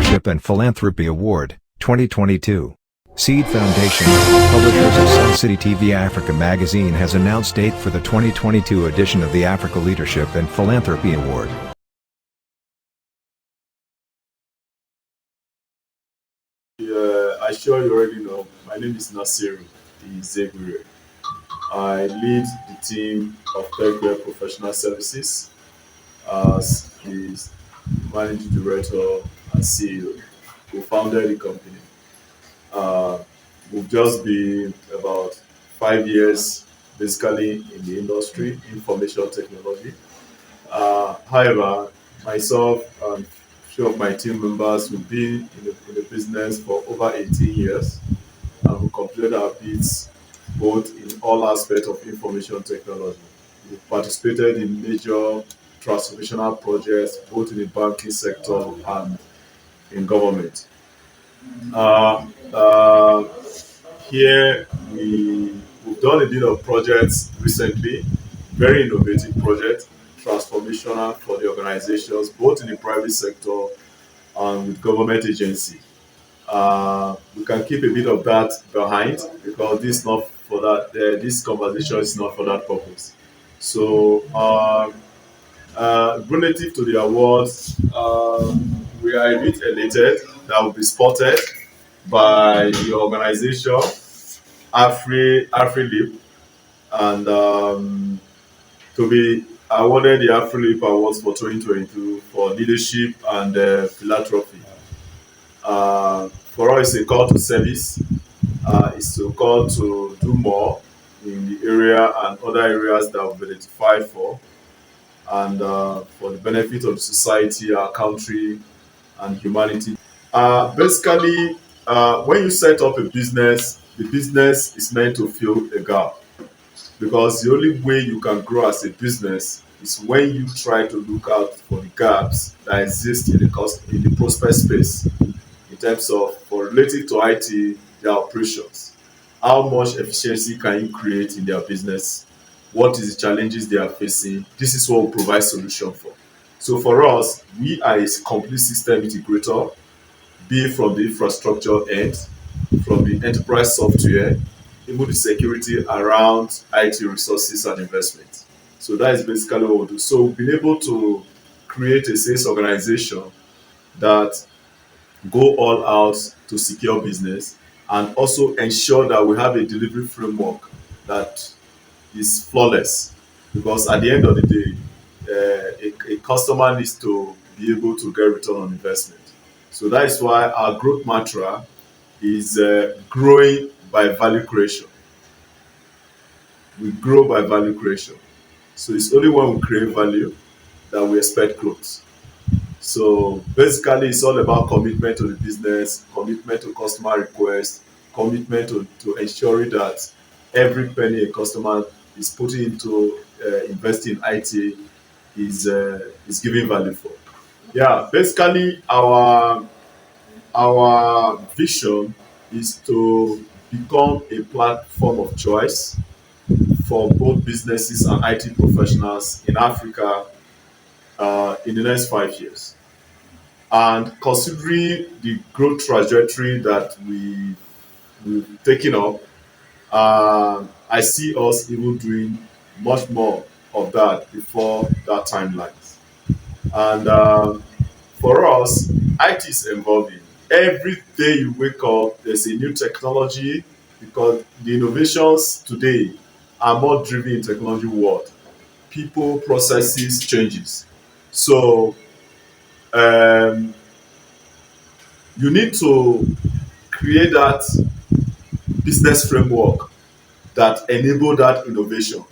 Leadership and Philanthropy Award, 2022. Seed Foundation, publishers of Sun City TV Africa magazine, has announced date for the 2022 edition of the Africa Leadership and Philanthropy Award. I'm sure you already know, my name is Nasiru, Izegwire. I lead the team of Techware Professional Services as the managing director and CEO, who founded the company. We've just been about 5 years basically in the industry, information technology. However, myself and few of my team members will be in the business for over 18 years, and we completed our bits both in all aspects of information technology. We participated in major transformational projects both in the banking sector and in government. Uh, uh, Here we've done a bit of projects recently, very innovative projects, transformational for the organizations, both in the private sector and with government agency. We can keep a bit of that behind because this is not for that. This conversation is not for that purpose. So, relative to the awards, we are a bit elated that will be spotted by the organization Afrileap, and to be awarded the Afrileap Awards for 2022 for leadership and philanthropy. For us, it's a call to service. It's a call to do more in the area and other areas that we've identified for, and for the benefit of society, our country, and humanity. Basically, when you set up a business, the business is meant to fill a gap, because the only way you can grow as a business is when you try to look out for the gaps that exist in the prospect space, in terms of, for related to IT, their operations. How much efficiency can you create in their business? What is the challenges they are facing? This is what we provide solution for. So for us, we are a complete system integrator, be it from the infrastructure end, from the enterprise software, even the security around IT resources and investment. So that is basically what we do. So we've been able to create a sales organization that go all out to secure business, and also ensure that we have a delivery framework that is flawless, because at the end of the day, a customer needs to be able to get return on investment. So that is why our growth mantra is growing by value creation. We grow by value creation. So it's only when we create value that we expect growth. So basically, it's all about commitment to the business, commitment to customer requests, commitment to ensuring that every penny a customer is putting into investing in IT is giving value for. Yeah, basically, our vision is to become a platform of choice for both businesses and IT professionals in Africa in the next 5 years. And considering the growth trajectory that we've taken up, I see us even doing much more of that before that timeline. And for us, IT is evolving. Every day you wake up, there's a new technology, because the innovations today are more driven in technology world. People, processes, changes. So um, you need to create that business framework that enable that innovation,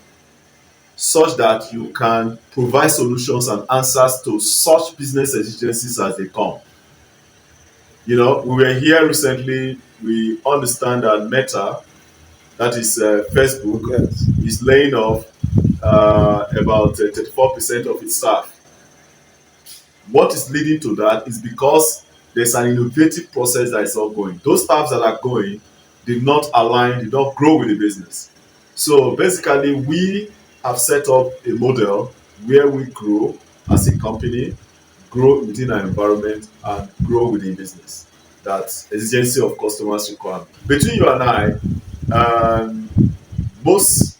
such that you can provide solutions and answers to such business exigencies as they come. You know, we were here recently. We understand that Meta, that is Facebook, Yes. is laying off about 34% of its staff. What is leading to that is because there's an innovative process that is ongoing. Those staffs that are going did not align, did not grow with the business. So basically, we have set up a model where we grow as a company grow within our environment, and grow within business. That exigency of customers requirement. Between you and I, um, most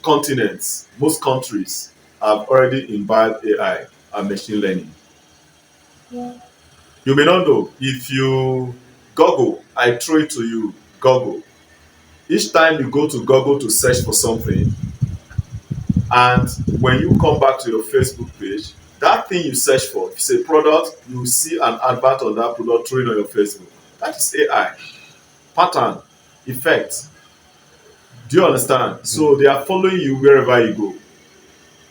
continents, most countries have already imbibed AI and machine learning. You may not know. If you Google, I throw it to you, Google. Each time you go to Google to search for something, and when you come back to your Facebook page, that thing you search for, if it's a product, you see an advert on that product thrown on your Facebook. That is AI. Pattern, effect. Do you understand? So they are following you wherever you go.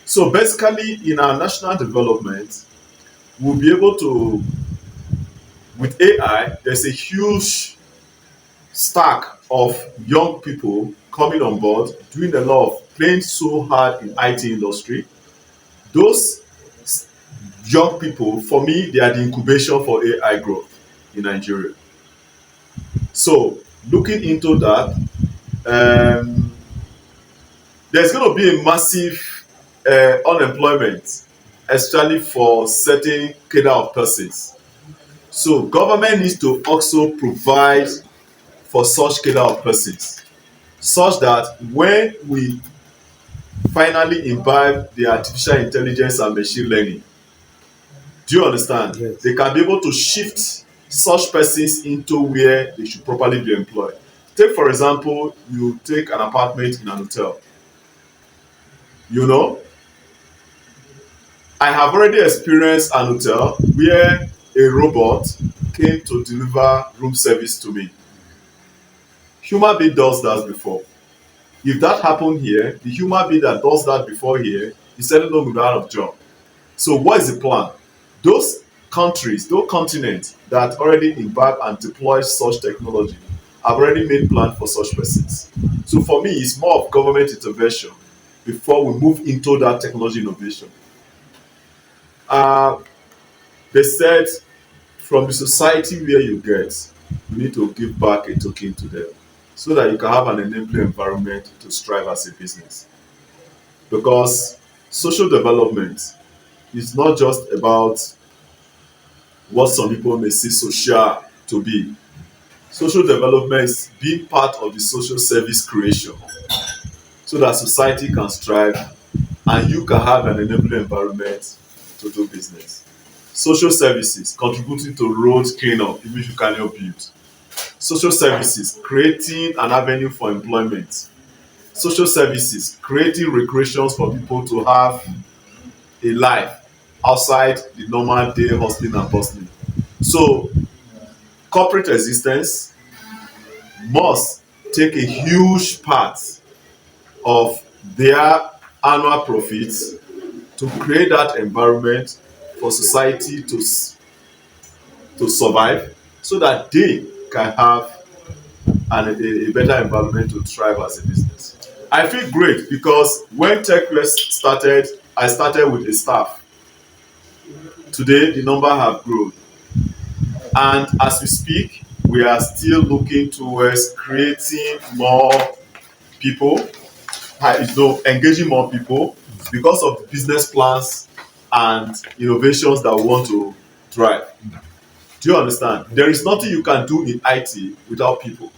So basically, in our national development, we'll be able to, with AI, there's a huge stack of young people coming on board, doing a lot of playing so hard in IT industry. Those young people, for me, they are the incubation for AI growth in Nigeria. So looking into that, um, there's going to be a massive unemployment, especially for certain cadre of persons. So government needs to also provide for such cadre of persons, such that when we finally imbibe the artificial intelligence and machine learning, do you understand? Yes. They can be able to shift such persons into where they should properly be employed. Take for example, you take an apartment in an hotel. You know, I have already experienced an hotel where a robot came to deliver room service to me. Human being does that before. If that happened here, the human being that does that before here is certainly not going to be out of job. So what is the plan? Those countries, those continents that already imbibe and deploy such technology have already made plan for such persons. So for me, it's more of government intervention before we move into that technology innovation. Uh, they said from the society where you get, you need to give back a token to them so that you can have an enabling environment to strive as a business. Because social development is not just about what some people may see social to be. Social development is being part of the social service creation so that society can strive and you can have an enabling environment to do business. Social services contributing to road cleanup even if you cannot build. Social services creating an avenue for employment. Social services creating recreations for people to have a life outside the normal day hustling and bustling. So corporate existence must take a huge part of their annual profits to create that environment for society to survive so that they can have a better environment to thrive as a business. I feel great because when Techware started, I started with a staff. Today, the number have grown. And as we speak, we are still looking towards creating more people, engaging more people because of the business plans and innovations that we want to drive. Do you understand? There is nothing you can do in IT without people.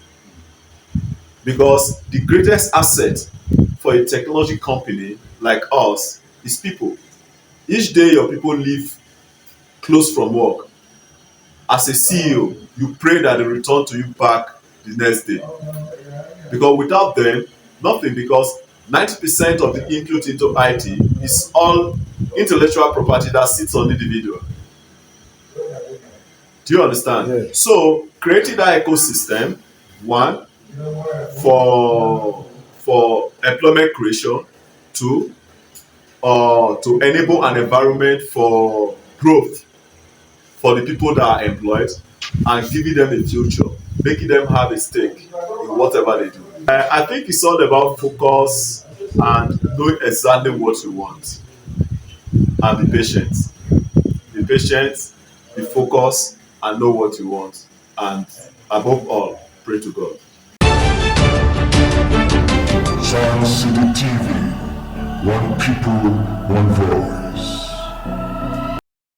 Because the greatest asset for a technology company like us is people. Each day your people leave close from work. As a CEO, you pray that they return to you back the next day. Because without them, nothing, because 90% of the input into IT is all intellectual property that sits on the individual. Do you understand? Yes. So creating that ecosystem, one, for employment creation, two, to enable an environment for growth for the people that are employed and giving them a future, making them have a stake in whatever they do. I think it's all about focus and knowing exactly what you want and be patient. Be patient, be focused, and know what you want. And above all, pray to God. Sun City TV, one people, one voice.